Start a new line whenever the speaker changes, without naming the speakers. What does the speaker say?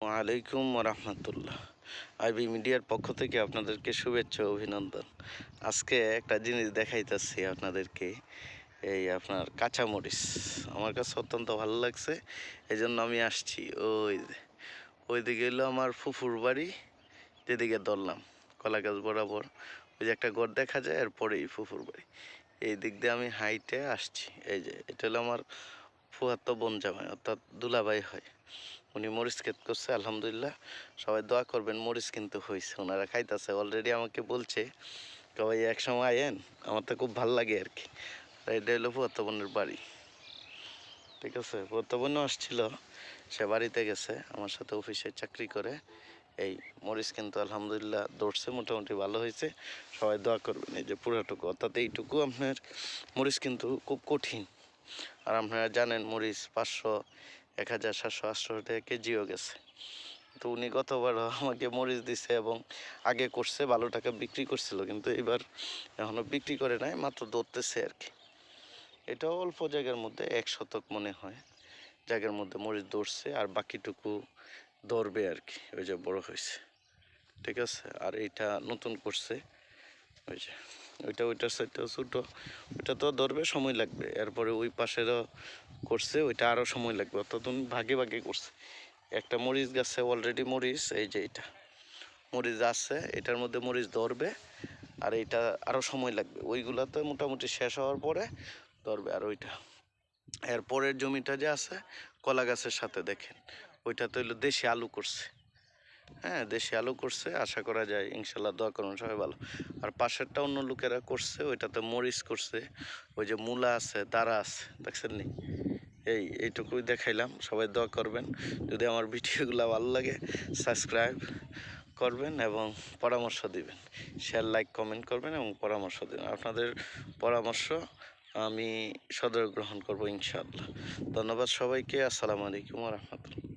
ওয়ালাইকুম রহমতুল্লাহ। আইবি মিডিয়ার পক্ষ থেকে আপনাদেরকে শুভেচ্ছা ও অভিনন্দন। আজকে একটা জিনিস দেখাইতেছি আপনাদেরকে, এই আপনার কাঁচামরিচ আমার কাছে অত্যন্ত ভালো লাগছে, এই জন্য আমি আসছি। ওইদিকে এলো আমার ফুফুর বাড়ি, যেদিকে ধরলাম কলা গাছ বরাবর ওই যে একটা ঘর দেখা যায়, এরপরেই ফুফুর বাড়ি। এই দিক দিয়ে আমি হাইটে আসছি। এই যে এটা হলো আমার ফুয়াতো বোন জামাই, অর্থাৎ দুলাভাই হয়। উনি মরিচ ক্ষেত করছে, আলহামদুলিল্লাহ। সবাই দোয়া করবেন, মরিচ কিন্তু হয়েছে, ওনারা খাইতেছে। অলরেডি আমাকে বলছে সবাই একসময় আয়েন, আমার তো খুব ভালো লাগে আর কি। এটা হলো ফুয়াতো বোনের বাড়ি, ঠিক আছে। ফুয়াতো বোনও আসছিল, সে বাড়িতে গেছে, আমার সাথে অফিসে চাকরি করে। এই মরিচ কিন্তু আলহামদুলিল্লাহ ধরছে, মোটামুটি ভালো হয়েছে। সবাই দোয়া করবেন। এই যে পুরাটুকু, অর্থাৎ এইটুকু আপনার মরিচ কিন্তু খুব কঠিন। আর আপনারা জানেন মরিচ 500, 1000, 700, 800 টাকা কেজিও গেছে। তো উনি গতবারও আমাকে মরিচ দিছে এবং আগে করছে, ভালো টাকা বিক্রি করছিল, কিন্তু এবার এখনও বিক্রি করে নাই, মাত্র ধরতেছে আর কি। এটাও অল্প জায়গার মধ্যে 1 শতক মনে হয় জায়গার মধ্যে মরিচ ধরছে, আর বাকিটুকু ধরবে আর কি। ওই যে বড় হয়েছে, ঠিক আছে। আর এইটা নতুন করছে, ওই যে ওইটার সাইডটাও ছোটো, ওইটা তো ধরবে, সময় লাগবে। এরপরে ওই পাশেরও করছে, ওইটা আরও সময় লাগবে, অর্থাৎ ভাগে ভাগে করছে। একটা মরিচ গাছে অলরেডি মরিচ, এই যে এটা মরিচ আছে, এটার মধ্যে মরিচ ধরবে, আর এইটা আরও সময় লাগবে। ওইগুলাতে মোটামুটি শেষ হওয়ার পরে ধরবে। আর ওইটা এরপরের জমিটা যে আছে কলা গাছের সাথে, দেখেন ওইটাতে হইলো দেশি আলু করছে। হ্যাঁ, দেশি আলু করছে, আশা করা যায় ইনশাল্লাহ, দোয়া করুন সবাই ভালো। আর পাশেরটা অন্য লোকেরা করছে, ওইটাতে মরিচ করছে, ওই যে মূলা আছে, দাঁড়া আছে, দেখছেন নি। এইটুকুই দেখাইলাম, সবাই দোয়া করবেন। যদি আমার ভিডিওগুলো ভালো লাগে সাবস্ক্রাইব করবেন এবং পরামর্শ দিবেন, শেয়ার, লাইক, কমেন্ট করবেন এবং পরামর্শ দিবেন। আপনাদের পরামর্শ আমি সদয় গ্রহণ করবো ইনশাআল্লাহ। ধন্যবাদ সবাইকে। আসসালামু আলাইকুম ওয়া রাহমাতুল্লাহ।